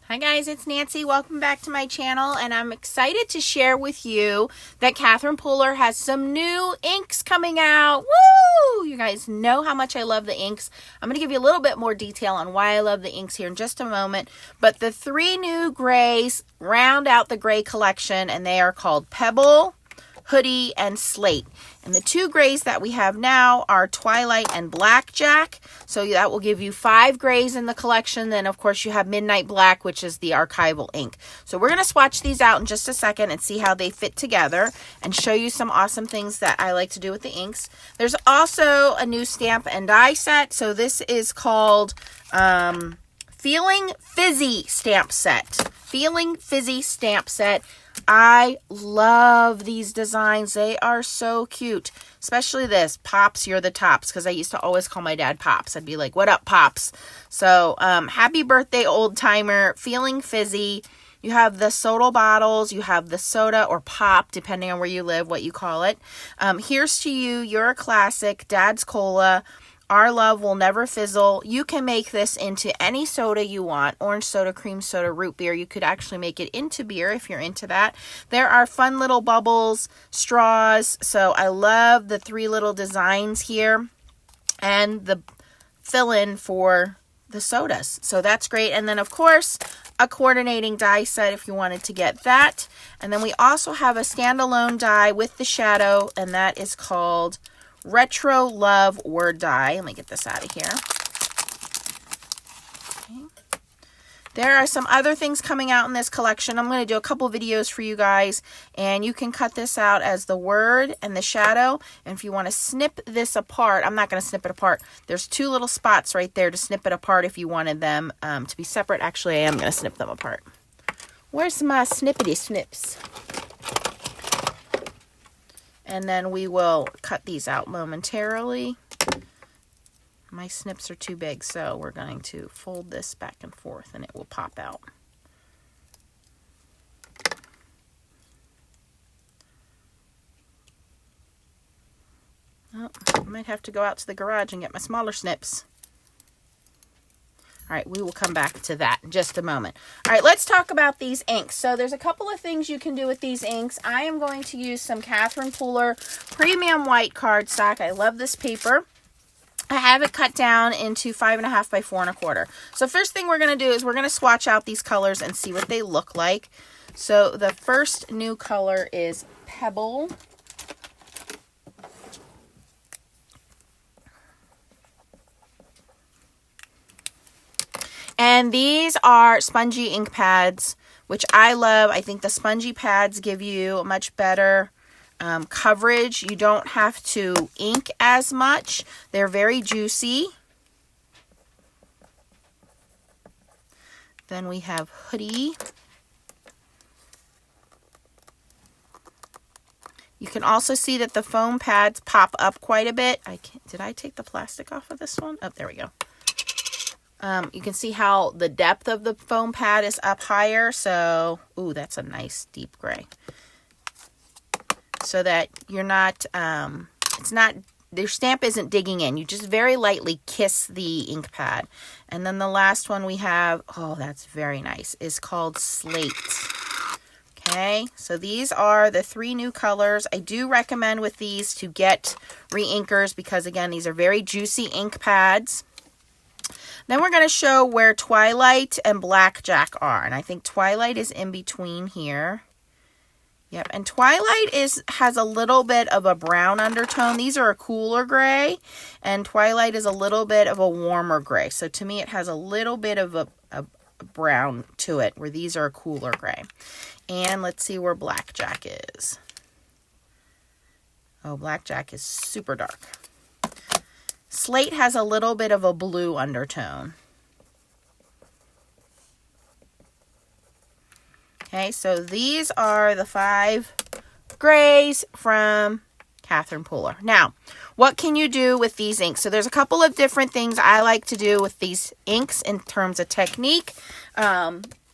Hi guys, it's Nancy. Welcome back to my channel, and I'm excited to share with you that Catherine Pooler has some new inks coming out. Woo! You guys know how much I love the inks. I'm going to give you a little bit more detail on why I love the inks here in just a moment, but the three new grays round out the gray collection, and they are called Pebble, Hoodie, and Slate. And the two grays that we have now are Twilight and Blackjack. So that will give you 5 grays in the collection. Then, of course, you have Midnight Black, which is the archival ink. So we're going to swatch these out in just a second and see how they fit together and show you some awesome things that I like to do with the inks. There's also a new stamp and die set. So this is called Feeling Fizzy stamp set. Feeling Fizzy stamp set. I love these designs. They are so cute, especially this Pops, You're the Tops, because I used to always call my dad Pops. I'd be like, what up, Pops? So happy birthday, old timer. Feeling Fizzy. You have the soda bottles, you have the soda or pop, depending on where you live, what you call it. Here's to you, you're a classic, Dad's Cola, our love will never fizzle. You can make this into any soda you want. Orange soda, cream soda, root beer. You could actually make it into beer if you're into that. There are fun little bubbles, straws. So I love the 3 little designs here. And the fill-in for the sodas. So that's great. And then, of course, a coordinating die set if you wanted to get that. And then we also have a standalone die with the shadow. And that is called Retro Love Word Die. Let me get this out of here. Okay. There are some other things coming out in this collection. I'm going to do a couple videos for you guys, and you can cut this out as the word and the shadow. And if you want to snip this apart, I'm not going to snip it apart. There's 2 little spots right there to snip it apart if you wanted them to be separate. Actually, I am going to snip them apart. Where's my snippety snips? And then we will cut these out momentarily. My snips are too big, so we're going to fold this back and forth and it will pop out. Oh, I might have to go out to the garage and get my smaller snips. All right, we will come back to that in just a moment. All right, let's talk about these inks. So there's a couple of things you can do with these inks. I am going to use some Catherine Pooler Premium White cardstock. I love this paper. I have it cut down into 5.5 by 4.25. So first thing we're going to do is we're going to swatch out these colors and see what they look like. So the first new color is Pebble. And these are spongy ink pads, which I love. I think the spongy pads give you a much better coverage. You don't have to ink as much. They're very juicy. Then we have Hoodie. You can also see that the foam pads pop up quite a bit. Did I take the plastic off of this one? Oh, there we go. You can see how the depth of the foam pad is up higher. So, ooh, that's a nice deep gray. So that you're not, your stamp isn't digging in. You just very lightly kiss the ink pad. And then the last one we have, oh, that's very nice, is called Slate. Okay, so these are the 3 new colors. I do recommend with these to get re-inkers because, again, these are very juicy ink pads. Then we're going to show where Twilight and Blackjack are. And I think Twilight is in between here. Yep, and Twilight has a little bit of a brown undertone. These are a cooler gray, and Twilight is a little bit of a warmer gray. So to me, it has a little bit of a brown to it, where these are a cooler gray. And let's see where Blackjack is. Oh, Blackjack is super dark. Slate has a little bit of a blue undertone. Okay, so these are the 5 grays from Catherine Pooler. Now, what can you do with these inks? So there's a couple of different things I like to do with these inks in terms of technique.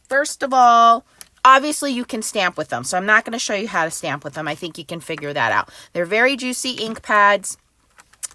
First of all, obviously you can stamp with them. So I'm not going to show you how to stamp with them. I think you can figure that out. They're very juicy ink pads.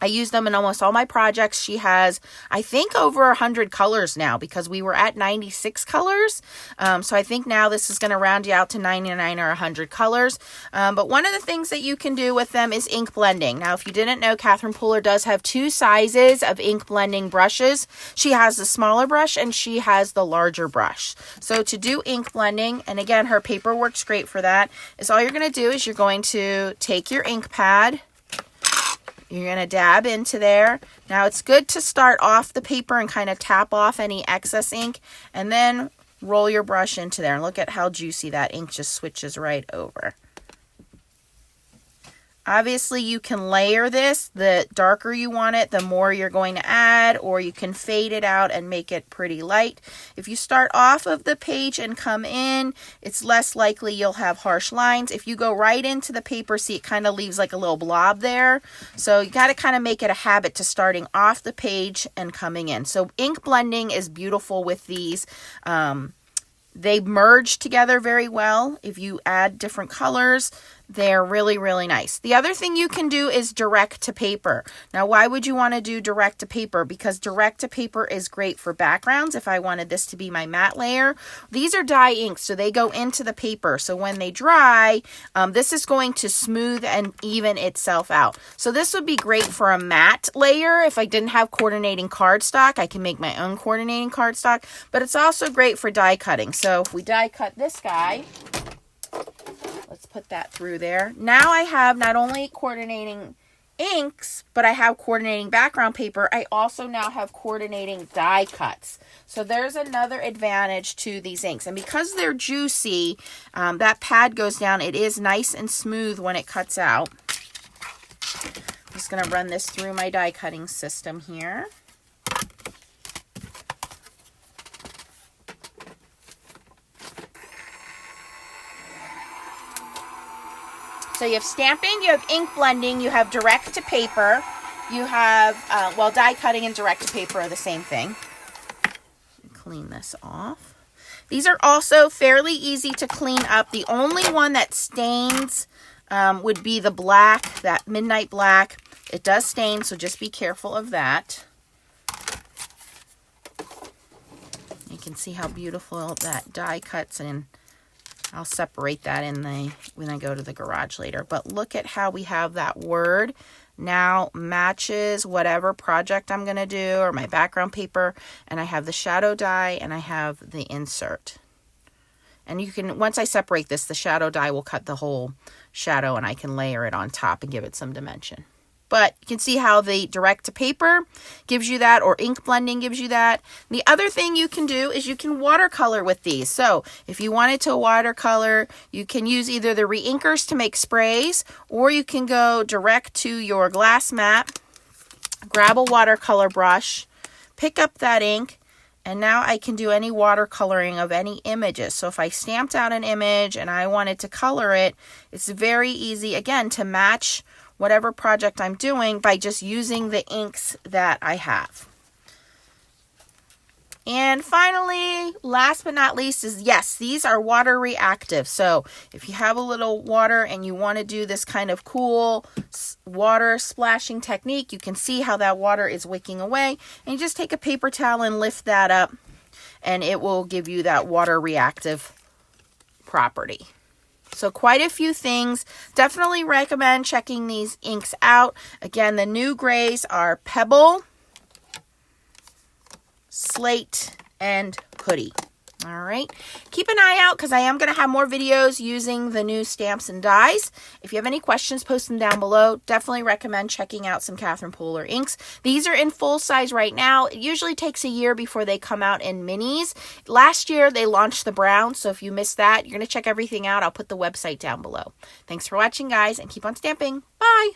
I use them in almost all my projects. She has, I think, over 100 colors now because we were at 96 colors. So I think now this is going to round you out to 99 or 100 colors. But one of the things that you can do with them is ink blending. Now, if you didn't know, Catherine Pooler does have two sizes of ink blending brushes. She has the smaller brush and she has the larger brush. So to do ink blending, and again, her paper works great for that, is all you're going to do is you're going to take your ink pad. You're going to dab into there. Now it's good to start off the paper and kind of tap off any excess ink and then roll your brush into there. And look at how juicy that ink just switches right over. Obviously, you can layer this. The darker you want it, the more you're going to add, or you can fade it out and make it pretty light. If you start off of the page and come in, it's less likely you'll have harsh lines. If you go right into the paper, see, it kind of leaves like a little blob there. So you got to kind of make it a habit to starting off the page and coming in. So ink blending is beautiful with these. They merge together very well. If you add different colors, they're really, really nice. The other thing you can do is direct to paper. Now, why would you want to do direct to paper? Because direct to paper is great for backgrounds. If I wanted this to be my matte layer, these are dye inks, so they go into the paper. So when they dry, this is going to smooth and even itself out. So this would be great for a matte layer. If I didn't have coordinating cardstock, I can make my own coordinating cardstock, but it's also great for die cutting. So if we die cut this guy, let's put that through there. Now I have not only coordinating inks, but I have coordinating background paper. I also now have coordinating die cuts. So there's another advantage to these inks. And because they're juicy, that pad goes down. It is nice and smooth when it cuts out. I'm just going to run this through my die cutting system here. So you have stamping, you have ink blending, you have direct to paper, you have, well, die cutting and direct to paper are the same thing. Clean this off. These are also fairly easy to clean up. The only one that stains would be the black, that midnight black. It does stain, so just be careful of that. You can see how beautiful that die cuts, and I'll separate that when I go to the garage later. But look at how we have that word now matches whatever project I'm going to do or my background paper. And I have the shadow die and I have the insert. And you can, once I separate this, the shadow die will cut the whole shadow and I can layer it on top and give it some dimension. But you can see how the direct to paper gives you that, or ink blending gives you that. The other thing you can do is you can watercolor with these. So if you wanted to watercolor, you can use either the reinkers to make sprays, or you can go direct to your glass mat, grab a watercolor brush, pick up that ink, and now I can do any watercoloring of any images. So if I stamped out an image and I wanted to color it, it's very easy, again, to match whatever project I'm doing by just using the inks that I have. And finally, last but not least, is yes, these are water reactive. So if you have a little water and you want to do this kind of cool water splashing technique, you can see how that water is wicking away. And you just take a paper towel and lift that up, and it will give you that water reactive property. So quite a few things. Definitely recommend checking these inks out. Again, the new grays are Pebble, Slate, and Hoodie. All right. Keep an eye out because I am going to have more videos using the new stamps and dies. If you have any questions, post them down below. Definitely recommend checking out some Catherine Pooler inks. These are in full size right now. It usually takes a year before they come out in minis. Last year, they launched the brown. So if you missed that, you're going to check everything out. I'll put the website down below. Thanks for watching, guys, and keep on stamping. Bye.